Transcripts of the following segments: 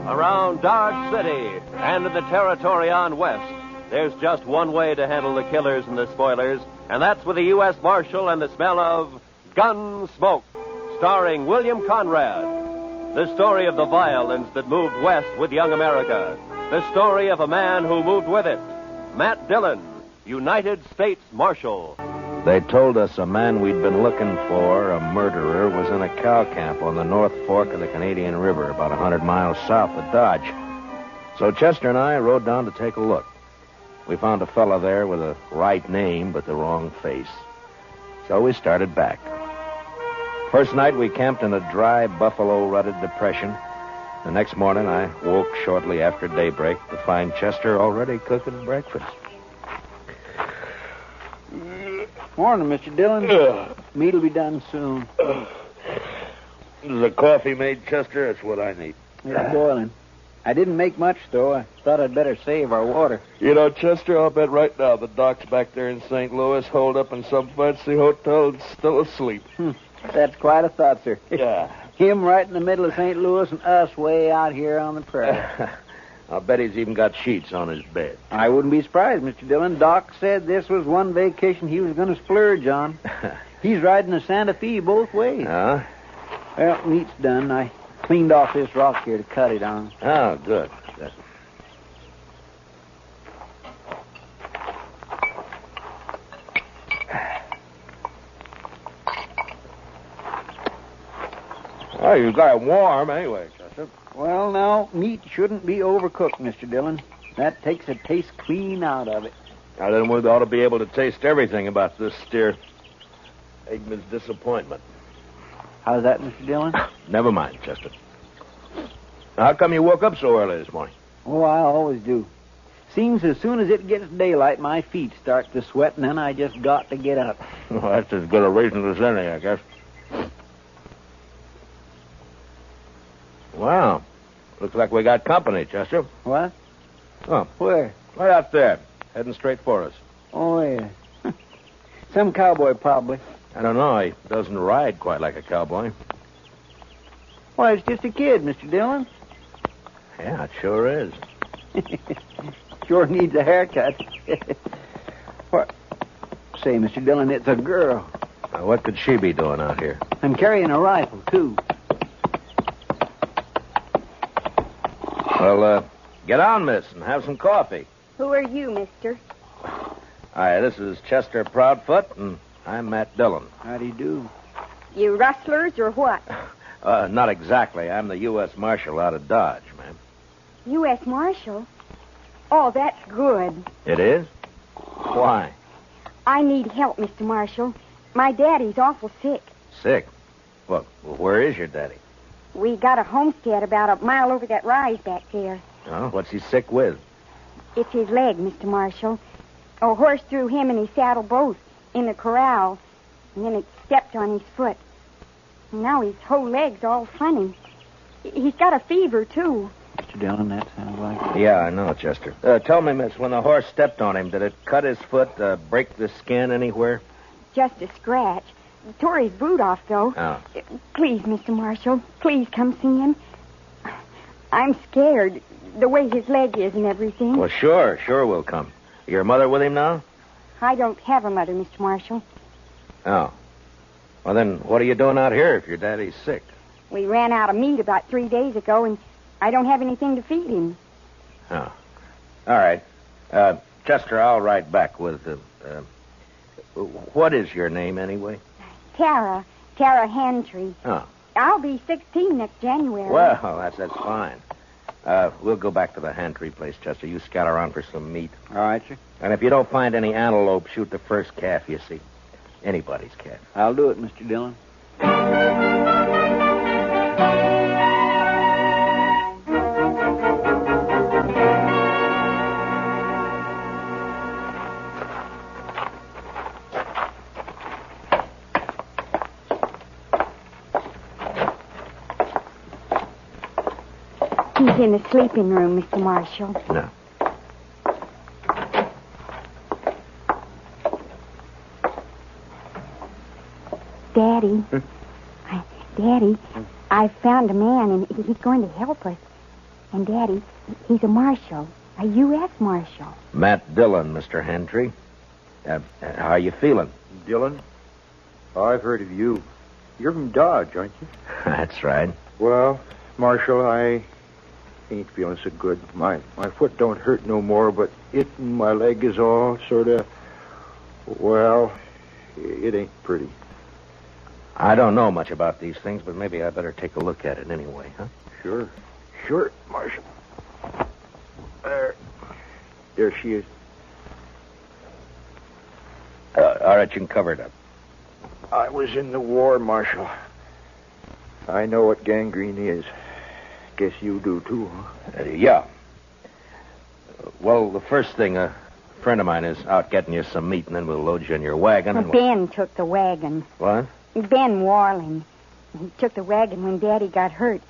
Around Dodge City and in the territory on west, there's just one way to handle the killers and the spoilers, and that's with the U.S. Marshal and the smell of Gunsmoke, starring William Conrad. The story of the violence that moved west with young America. The story of a man who moved with it. Matt Dillon, United States Marshal. They told us a man we'd been looking for, a murderer, was in a cow camp on the North Fork of the Canadian River, about 100 miles south of Dodge. So Chester and I rode down to take a look. We found a fella there with a right name but the wrong face. So we started back. First night we camped in a dry, buffalo-rutted depression. The next morning I woke shortly after daybreak to find Chester already cooking breakfast. Morning, Mr. Dillon. Meat'll be done soon. Is the coffee made, Chester? That's what I need. It's boiling. I didn't make much, though. I thought I'd better save our water. You know, Chester, I'll bet right now the doc's back there in St. Louis, holed up in some fancy hotel and still asleep. That's quite a thought, sir. Yeah. Him right in the middle of St. Louis and us way out here on the prairie. I'll bet he's even got sheets on his bed. I wouldn't be surprised, Mr. Dillon. Doc said this was one vacation he was going to splurge on. He's riding the Santa Fe both ways. Huh? Well, meat's done. I cleaned off this rock here to cut it on. Oh, good. Well, you got it warm anyway, Chester. Well, now, meat shouldn't be overcooked, Mr. Dillon. That takes the taste clean out of it. Now, then we ought to be able to taste everything about this steer. Eggman's disappointment. How's that, Mr. Dillon? Never mind, Chester. How come you woke up so early this morning? Oh, I always do. Seems as soon as it gets daylight, my feet start to sweat, and then I just got to get up. Well, that's as good a reason as any, I guess. Wow. Looks like we got company, Chester. What? Oh. Where? Right out there, heading straight for us. Oh, yeah. Some cowboy, probably. I don't know. He doesn't ride quite like a cowboy. Why, it's just a kid, Mr. Dillon. Yeah, it sure is. Sure needs a haircut. What? Say, Mr. Dillon, it's a girl. Now, what could she be doing out here? I'm carrying a rifle, too. Well, get on, miss, and have some coffee. Who are you, mister? Hi, this is Chester Proudfoot, and I'm Matt Dillon. How do you do? You rustlers or what? Not exactly. I'm the U.S. Marshal out of Dodge, ma'am. U.S. Marshal? Oh, that's good. It is? Why? I need help, Mr. Marshal. My daddy's awful sick. Sick? Well, where is your daddy? We got a homestead about a mile over that rise back there. Oh, what's he sick with? It's his leg, Mr. Marshal. A horse threw him and his saddle both in the corral, and then it stepped on his foot. And now his whole leg's all funny. He's got a fever, too. Mr. Dillon, that sounds like it. Yeah, I know, Chester. Tell me, miss, when the horse stepped on him, did it cut his foot, break the skin anywhere? Just a scratch. Tore his boot off, though. Oh. Please, Mr. Marshal, please come see him. I'm scared, the way his leg is and everything. Well, sure we'll come. Your mother with him now? I don't have a mother, Mr. Marshal. Oh. Well, then, what are you doing out here if your daddy's sick? We ran out of meat about 3 days ago, and I don't have anything to feed him. Oh. All right. Chester, I'll ride back with... what is your name, anyway? Tara Hantry. Oh. I'll be 16 next January. Well, that's fine. We'll go back to the Hantry place, Chester. You scout around for some meat. All right, sir. And if you don't find any antelope, shoot the first calf you see. Anybody's calf. I'll do it, Mr. Dillon. He's in the sleeping room, Mr. Marshal. No. Daddy. Daddy, I found a man, and he's going to help us. And, Daddy, he's a marshal, a U.S. marshal. Matt Dillon, Mr. Hendry. How are you feeling? Dillon? Oh, I've heard of you. You're from Dodge, aren't you? That's right. Well, Marshal, I ain't feeling so good. My foot don't hurt no more, but it and my leg is all sort of, well, it ain't pretty. I don't know much about these things, but maybe I better take a look at it anyway, huh? Sure, Marshal. There she is. All right, you can cover it up. I was in the war, Marshal. I know what gangrene is. Guess you do, too, huh? Yeah. Well, the first thing, a friend of mine is out getting you some meat, and then we'll load you in your wagon. Well, And Ben took the wagon. What? Ben Warling. He took the wagon when Daddy got hurt.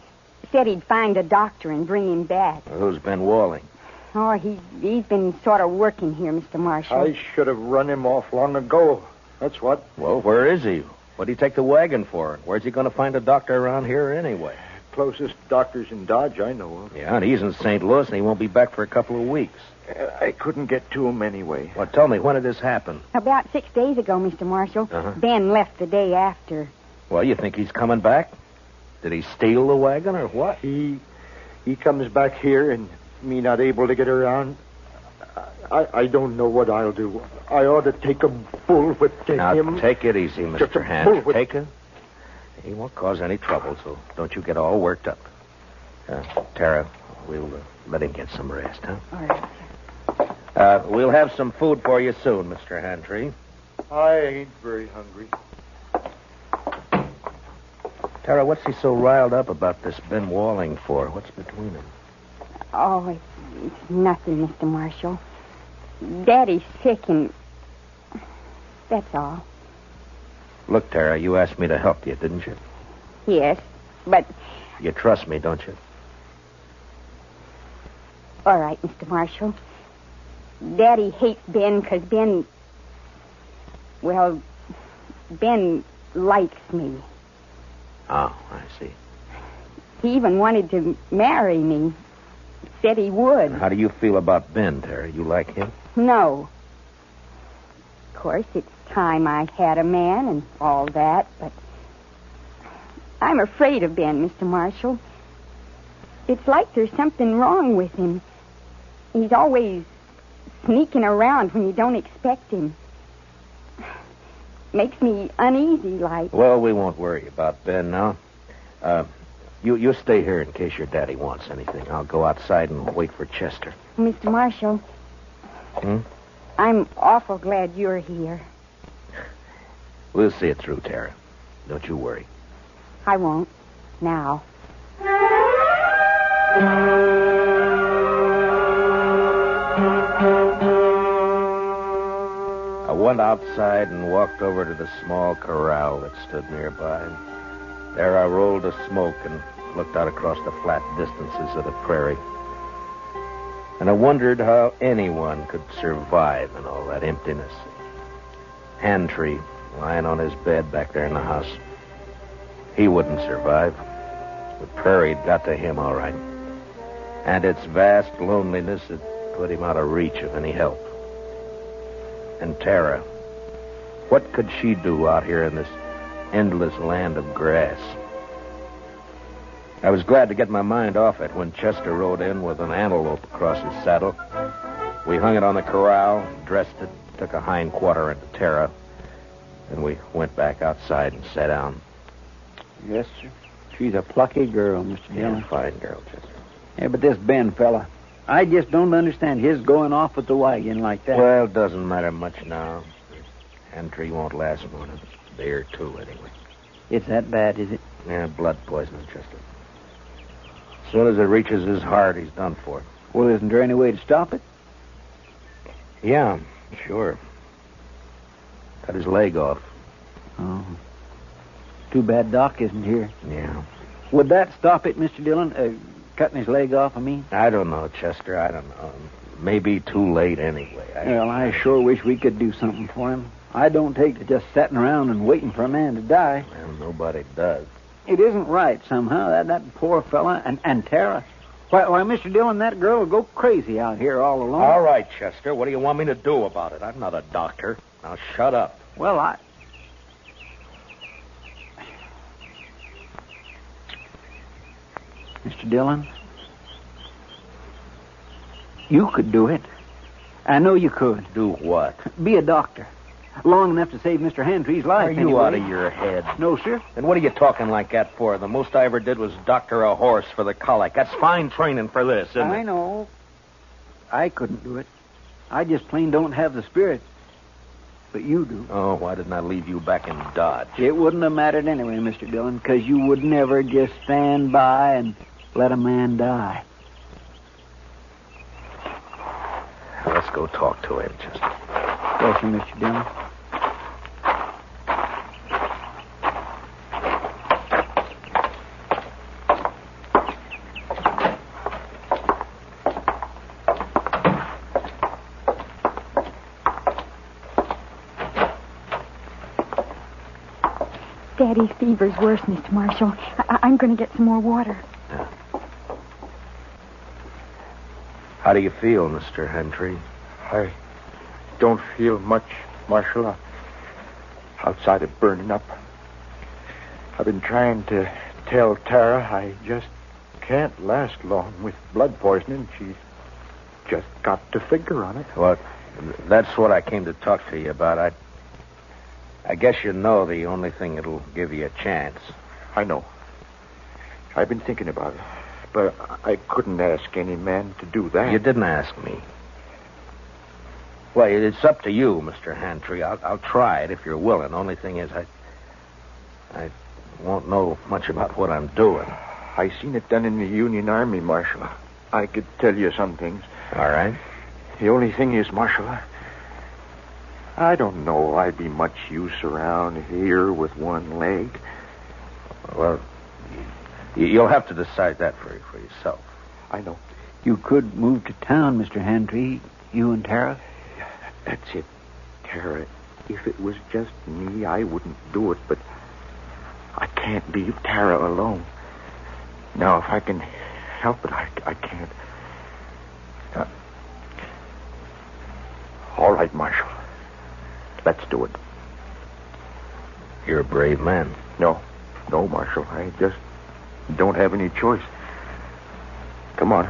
Said he'd find a doctor and bring him back. Well, who's been Walling? Oh, he's been sort of working here, Mr. Marshal. I should have run him off long ago. That's what. Well, where is he? What'd he take the wagon for? Where's he going to find a doctor around here anyway? Closest doctor's in Dodge I know of. Yeah, and he's in St. Louis, and he won't be back for a couple of weeks. I couldn't get to him anyway. Well, tell me, when did this happen? About 6 days ago, Mr. Marshal. Uh-huh. Ben left the day after. Well, you think he's coming back? Did he steal the wagon or what? He comes back here and me not able to get around. I don't know what I'll do. I ought to take a bullwhip to Now, him. take it easy, Just a Mr. Hand. bullwhip. Take it. He won't cause any trouble, so don't you get all worked up. Tara, we'll let him get some rest, huh? All right. We'll have some food for you soon, Mr. Hantry. I ain't very hungry. Tara, what's he so riled up about this Ben Walling for? What's between them? Oh, it's nothing, Mr. Marshal. Daddy's sick and... that's all. Look, Tara, you asked me to help you, didn't you? Yes, but... You trust me, don't you? All right, Mr. Marshal. Daddy hates Ben because Ben... well, Ben likes me. Oh, I see. He even wanted to marry me. Said he would. How do you feel about Ben, Tara? You like him? No. Of course, it's time I had a man and all that, but I'm afraid of Ben, Mr. Marshal. It's like there's something wrong with him. He's always sneaking around when you don't expect him. Makes me uneasy, like. Well, we won't worry about Ben now. You stay here in case your daddy wants anything. I'll go outside and wait for Chester. Mr. Marshal. I'm awful glad you're here. We'll see it through, Tara. Don't you worry. I won't. Now. I went outside and walked over to the small corral that stood nearby. There I rolled a smoke and looked out across the flat distances of the prairie. And I wondered how anyone could survive in all that emptiness. Hantry lying on his bed back there in the house. He wouldn't survive. The prairie had got to him all right. And its vast loneliness had put him out of reach of any help. And Tara, what could she do out here in this endless land of grass? I was glad to get my mind off it when Chester rode in with an antelope across his saddle. We hung it on the corral, dressed it, took a hind quarter into Tara, and we went back outside and sat down. Yes, sir. She's a plucky girl, Mr. Dillon. Yeah, fine girl, Chester. Yeah, but this Ben fella, I just don't understand his going off with the wagon like that. Well, it doesn't matter much now. Hantry won't last more than a day or two, anyway. It's that bad, is it? Yeah, blood poisoning, Chester. As soon as it reaches his heart, he's done for. Well, isn't there any way to stop it? Yeah, sure. Cut his leg off. Oh. Too bad Doc isn't here. Yeah. Would that stop it, Mr. Dillon? Cutting his leg off, I mean? I don't know, Chester. I don't know. Maybe too late anyway. Well, I sure wish we could do something for him. I don't take to just sitting around and waiting for a man to die. Well, nobody does. It isn't right somehow. That poor fella and Tara. Why, Mr. Dillon, that girl will go crazy out here all alone. All right, Chester. What do you want me to do about it? I'm not a doctor. Now, shut up. Well, Mr. Dillon, you could do it. I know you could. Do what? Be a doctor. Long enough to save Mr. Handtree's life, Are you anyway. out of your head? No, sir. Then what are you talking like that for? The most I ever did was doctor a horse for the colic. That's fine training for this, isn't it? I know. I couldn't do it. I just plain don't have the spirit. But you do. Oh, why didn't I leave you back in Dodge? It wouldn't have mattered anyway, Mr. Dillon, because you would never just stand by and let a man die. Let's go talk to him, Chester. Yes, sir, Mr. Dillon. Daddy's fever's worse, Mr. Marshall. I'm going to get some more water. Yeah. How do you feel, Mr. Hentry? I don't feel much, Marshal. Outside of burning up. I've been trying to tell Tara I just can't last long with blood poisoning. She's just got to figure on it. Well, that's what I came to talk to you about. I guess you know the only thing that'll give you a chance. I know. I've been thinking about it. But I couldn't ask any man to do that. You didn't ask me. Well, it's up to you, Mr. Hantry. I'll try it if you're willing. Only thing is, I won't know much about what I'm doing. I seen it done in the Union Army, Marshal. I could tell you some things. All right. The only thing is, Marshal, I don't know I'd be much use around here with one leg. Well, you'll have to decide that for yourself. I know. You could move to town, Mr. Handtree, you and Tara. That's it, Tara. If it was just me, I wouldn't do it, but I can't leave Tara alone. Now, if I can help it, I can't. All right, Marshal. Let's do it. You're a brave man. No, Marshal. I just don't have any choice. Come on.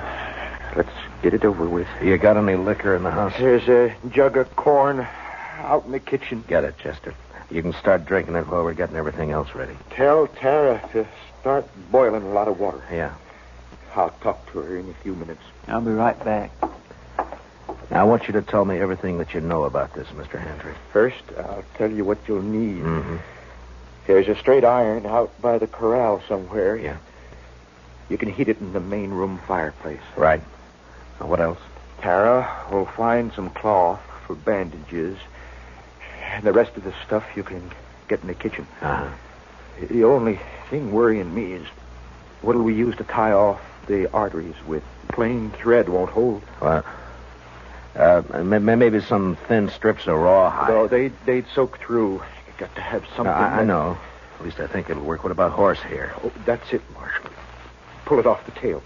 Let's get it over with. You got any liquor in the house? There's a jug of corn out in the kitchen. Get it, Chester. You can start drinking it while we're getting everything else ready. Tell Tara to start boiling a lot of water. Yeah. I'll talk to her in a few minutes. I'll be right back. Now, I want you to tell me everything that you know about this, Mr. Handry. First, I'll tell you what you'll need. Mm-hmm. There's a straight iron out by the corral somewhere. Yeah. You can heat it in the main room fireplace. Right. Now, what else? Tara will find some cloth for bandages. And the rest of the stuff you can get in the kitchen. Uh-huh. The only thing worrying me is what'll we use to tie off the arteries with? Plain thread won't hold. Well, maybe some thin strips of rawhide. No, they'd soak through. You got to have something. I know. At least I think it'll work. What about horsehair? Oh, that's it, Marshal. Pull it off the tail.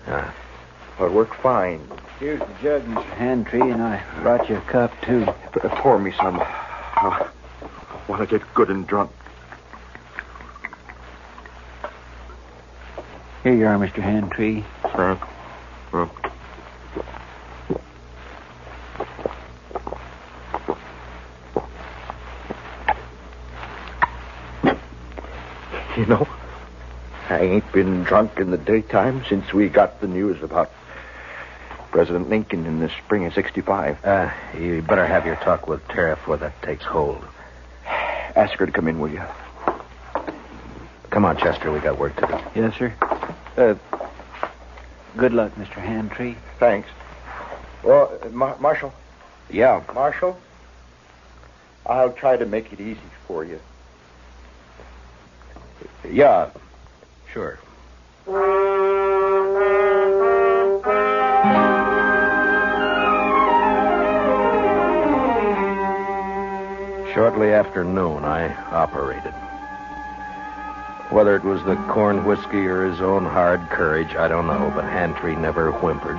It'll work fine. Here's the jug, Mr. Handtree, and I brought you a cup, too. Pour me some. I want to get good and drunk. Here you are, Mr. Handtree. Thanks. You know, I ain't been drunk in the daytime since we got the news about President Lincoln in the spring of 65. You better have your talk with Tara before that takes hold. Ask her to come in, will you? Come on, Chester. We got work to do. Yes, sir. Good luck, Mr. Handtree. Thanks. Well, Marshal. Yeah. Marshal, I'll try to make it easy for you. Yeah. Sure. Shortly after noon, I operated. Whether it was the corn whiskey or his own hard courage, I don't know, but Hantry never whimpered.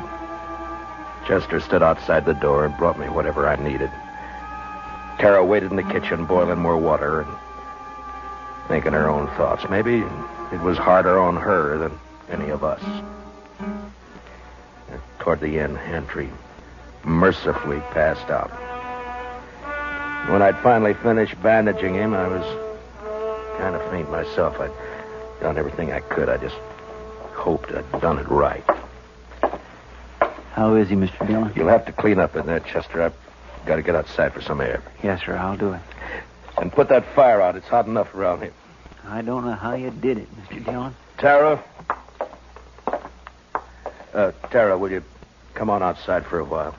Chester stood outside the door and brought me whatever I needed. Tara waited in the kitchen, boiling more water and thinking her own thoughts. Maybe it was harder on her than any of us. And toward the end, Hantry mercifully passed out. When I'd finally finished bandaging him, I was kind of faint myself. I'd done everything I could. I just hoped I'd done it right. How is he, Mr. Dillon? You'll have to clean up in there, Chester. I've got to get outside for some air. Yes, sir, I'll do it. And put that fire out. It's hot enough around here. I don't know how you did it, Mr. Dillon. Tara? Tara, will you come on outside for a while?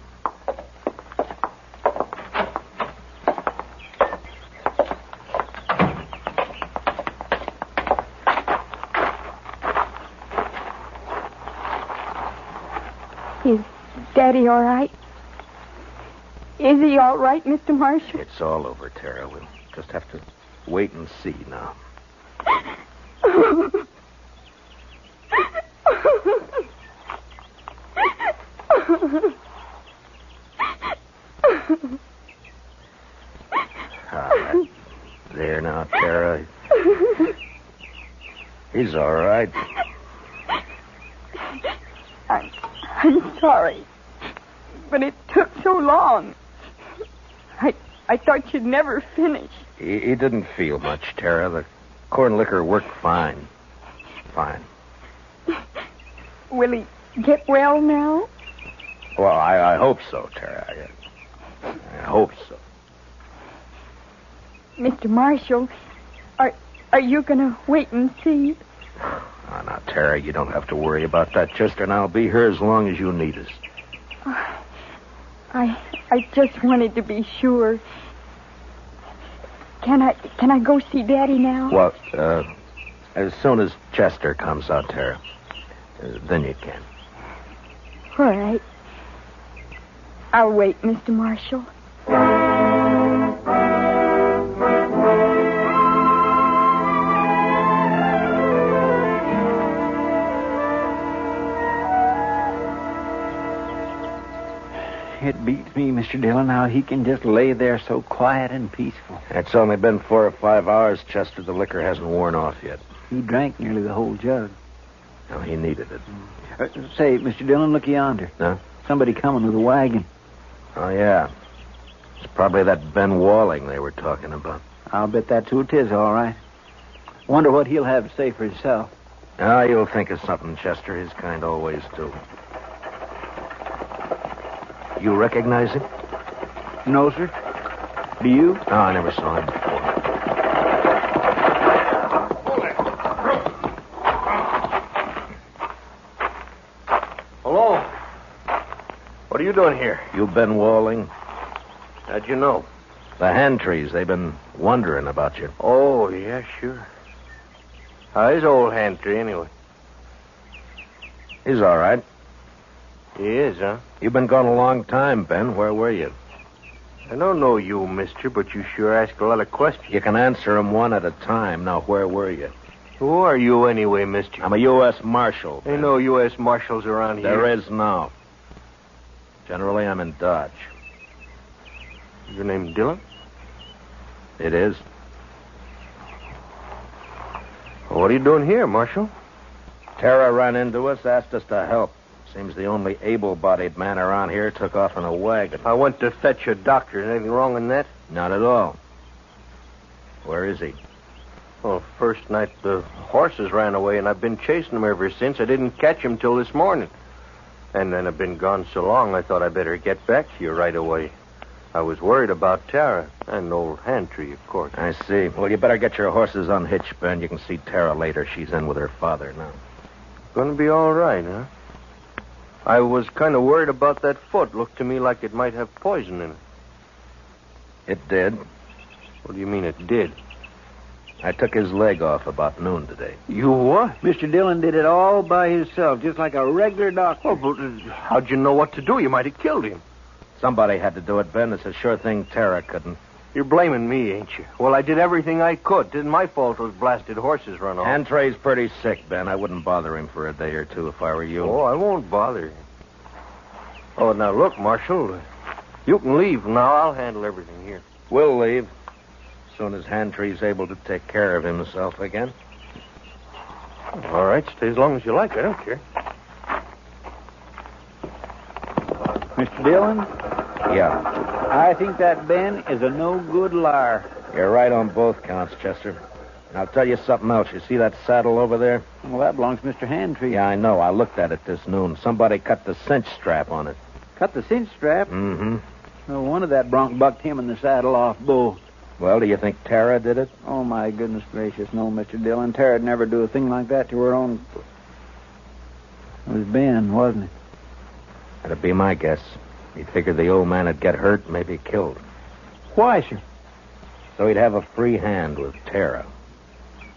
Is Daddy all right? Is he all right, Mr. Marshall? It's all over, Tara. We'll just have to wait and see now. There now, Tara. He's all right. I'm sorry, but it took so long. I thought you'd never finish. He didn't feel much, Tara. The corn liquor worked fine. Fine. Will he get well now? Well, I hope so, Tara. I hope so. Mr. Marshall, are you going to wait and see? Oh, now, Tara, you don't have to worry about that, Chester, and I'll be here as long as you need us. I just wanted to be sure. Can I go see Daddy now? Well, as soon as Chester comes out, Tara, then you can. All right. I'll wait, Mr. Marshall. It beats me, Mr. Dillon, how he can just lay there so quiet and peaceful. It's only been 4 or 5 hours, Chester. The liquor hasn't worn off yet. He drank nearly the whole jug. No, he needed it. Say, Mr. Dillon, look yonder. Huh? Somebody coming with a wagon. Oh, yeah. It's probably that Ben Walling they were talking about. I'll bet that's who it is, all right. Wonder what he'll have to say for himself. Ah, you'll think of something, Chester. His kind always do. You recognize him? No, sir. Do you? No, I never saw him before. Hello. What are you doing here? You Ben Walling? How'd you know? The Hantrys, they've been wondering about you. Oh, yeah, sure. How's old Hantry, anyway? He's all right. He is, huh? You've been gone a long time, Ben. Where were you? I don't know you, mister, but you sure ask a lot of questions. You can answer them one at a time. Now, where were you? Who are you anyway, mister? I'm a U.S. Marshal. Ain't no U.S. Marshals around here. There is now. Generally, I'm in Dodge. Your name Dillon? It is. Well, what are you doing here, Marshal? Tara ran into us, asked us to help. Seems the only able-bodied man around here took off in a wagon. I went to fetch a doctor. Is anything wrong in that? Not at all. Where is he? Well, first night the horses ran away, and I've been chasing them ever since. I didn't catch him till this morning. And then I've been gone so long, I thought I'd better get back to you right away. I was worried about Tara and old Hantry, of course. I see. Well, you better get your horses unhitched, Ben. You can see Tara later. She's in with her father now. Gonna be all right, huh? I was kind of worried about that foot. Looked to me like it might have poison in it. It did. What do you mean it did? I took his leg off about noon today. You what? Mr. Dillon did it all by himself, just like a regular doctor. Oh, but how'd you know what to do? You might have killed him. Somebody had to do it, Ben. It's a sure thing Tara couldn't. You're blaming me, ain't you? Well, I did everything I could. Didn't my fault those blasted horses run off. Antray's pretty sick, Ben. I wouldn't bother him for a day or two if I were you. Oh, I won't bother you. Oh, now look, Marshal. You can leave now. I'll handle everything here. We'll leave as soon as Hantray's able to take care of himself again. All right, stay as long as you like. I don't care. Mr. Dillon, Yeah. I think that Ben is a no-good liar. You're right on both counts, Chester. And I'll tell you something else. You see that saddle over there? Well, that belongs to Mr. Handtree. Yeah, I know. I looked at it this noon. Somebody cut the cinch strap on it. Cut the cinch strap? Mm-hmm. No wonder that bronc bucked him in the saddle off both. Well, do you think Tara did it? Oh, my goodness gracious, no, Mr. Dillon. Tara'd never do a thing like that to her own... It was Ben, wasn't it? That'd be my guess. He figured the old man would get hurt, maybe killed. Why, sir? So he'd have a free hand with Tara.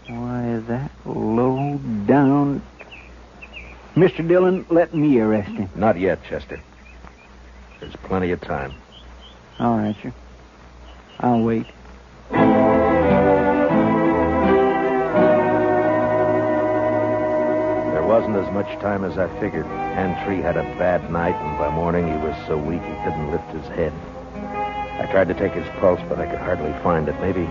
Why, that low down... Mr. Dillon, let me arrest him. Not yet, Chester. There's plenty of time. All right, sir. I'll wait. There wasn't as much time as I figured. Hantree had a bad night, and by morning he was so weak he couldn't lift his head. I tried to take his pulse, but I could hardly find it. Maybe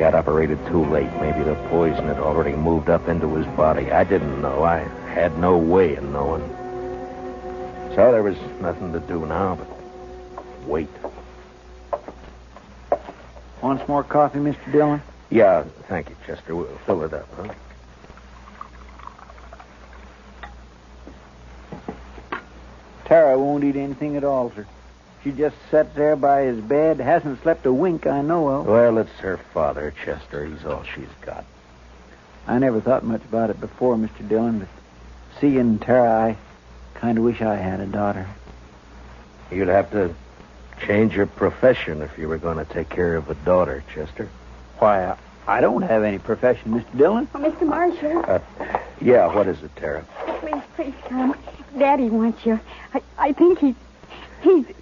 I'd operated too late. Maybe the poison had already moved up into his body. I didn't know. I had no way of knowing. So there was nothing to do now but wait. Want some more coffee, Mr. Dillon? Yeah, thank you, Chester. We'll fill it up, huh? Tara won't eat anything at all, sir. She just sat there by his bed, hasn't slept a wink I know of. Well, it's her father, Chester. He's all she's got. I never thought much about it before, Mr. Dillon, but seeing Tara, I kind of wish I had a daughter. You'd have to change your profession if you were going to take care of a daughter, Chester. Why, I don't have any profession, Mr. Dillon. Oh, Mr. Marshall. Yeah, what is it, Tara? Please come. Daddy wants you. I think he's...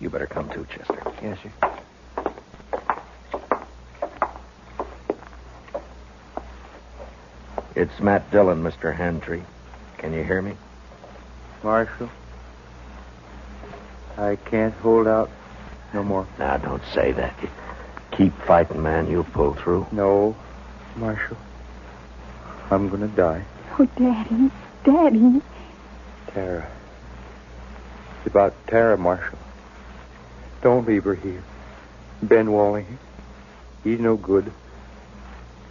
You better come too, Chester. Yes, sir. It's Matt Dillon, Mr. Hantree. Can you hear me? Marshal, I can't hold out no more. Now, don't say that. You keep fighting, man. You'll pull through. No, Marshal. I'm going to die. Oh, Daddy. Tara. It's about Tara, Marshal. Don't leave her here. Ben Walling, he's no good.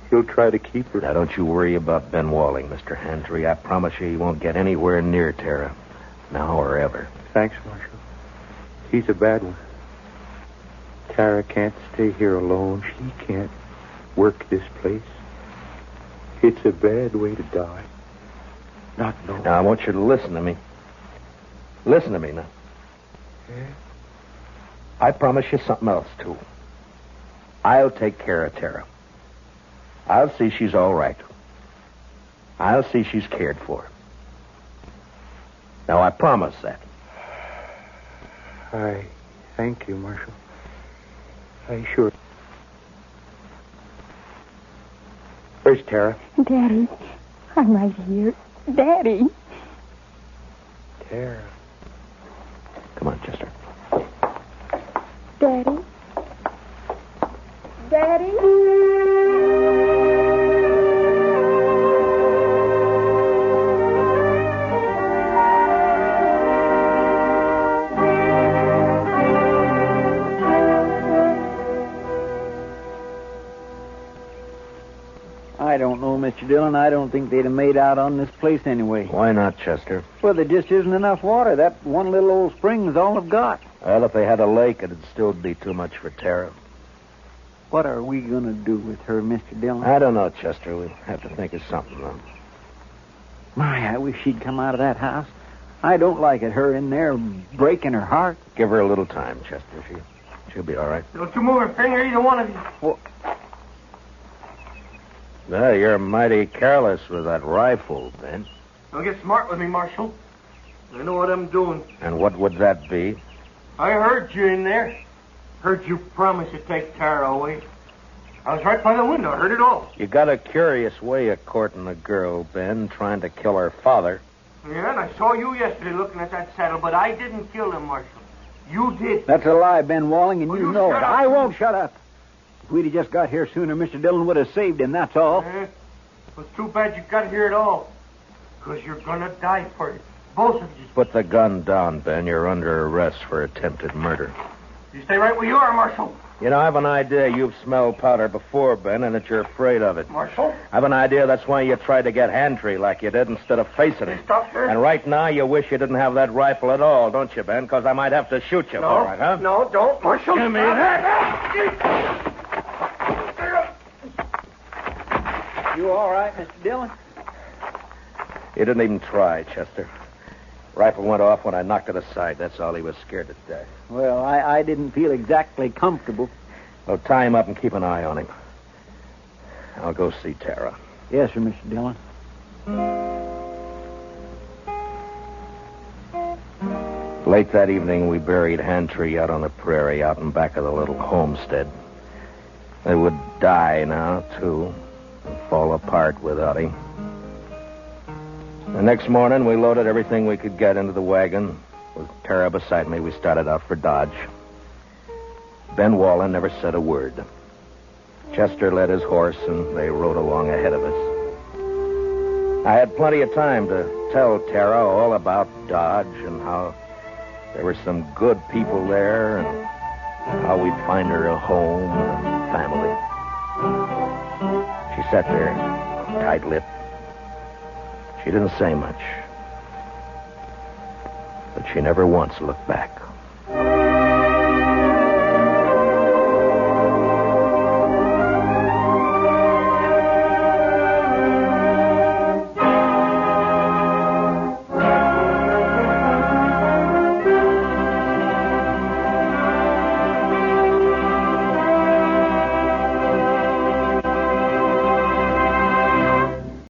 He'll try to keep her. Now, don't you worry about Ben Walling, Mr. Hantree. I promise you he won't get anywhere near Tara. Now or ever. Thanks, Marshal. He's a bad one. Tara can't stay here alone. She can't work this place. It's a bad way to die. Not knowing. Now, I want you to listen to me. Listen to me now. Yeah? I promise you something else, too. I'll take care of Tara. I'll see she's all right. I'll see she's cared for. Now, I promise that. I thank you, Marshal. I sure. Where's Tara? Daddy, I'm right here. Daddy. Tara. Come on, Chester. Daddy. Daddy. I don't know, Mr. Dillon. I don't think they'd have made out on this place anyway. Why not, Chester? Well, there just isn't enough water. That one little old spring is all I've got. Well, if they had a lake, it'd still be too much for Tara. What are we going to do with her, Mr. Dillon? I don't know, Chester. We'll have to think of something, though. My, I wish she'd come out of that house. I don't like it, her in there breaking her heart. Give her a little time, Chester. She'll be all right. Don't you move a finger, either one of you. Well, Well, you're mighty careless with that rifle, Ben. Don't get smart with me, Marshal. I know what I'm doing. And what would that be? I heard you in there. Heard you promise to take Tara away. I was right by the window. I heard it all. You got a curious way of courting a girl, Ben, trying to kill her father. Yeah, and I saw you yesterday looking at that saddle, but I didn't kill him, Marshal. You did. That's a lie, Ben Walling, and you know it. shut up. I won't shut up. If we'd have just got here sooner, Mr. Dillon would have saved him, that's all. It was too bad you got here at all. Because you're going to die for it. Both of you. Put the gun down, Ben. You're under arrest for attempted murder. You stay right where you are, Marshal. You know, I have an idea you've smelled powder before, Ben, and that you're afraid of it. Marshal? I have an idea that's why you tried to get hand-tree like you did instead of facing it. Stop there. And right now you wish you didn't have that rifle at all, don't you, Ben? Because I might have to shoot you for it, huh? No, don't, Marshal. Give me that. You all right, Mr. Dillon? He didn't even try, Chester. Rifle went off when I knocked it aside. That's all. He was scared to death. Well, I didn't feel exactly comfortable. Well, tie him up and keep an eye on him. I'll go see Tara. Yes, sir, Mr. Dillon. Late that evening, we buried Hand-Tree out on the prairie, out in back of the little homestead. They would die now, too, and fall apart without him. The next morning, we loaded everything we could get into the wagon. With Tara beside me, we started out for Dodge. Ben Wallen never said a word. Chester led his horse, and they rode along ahead of us. I had plenty of time to tell Tara all about Dodge and how there were some good people there and how we'd find her a home and a family. She sat there, tight-lipped. She didn't say much, but she never once looked back.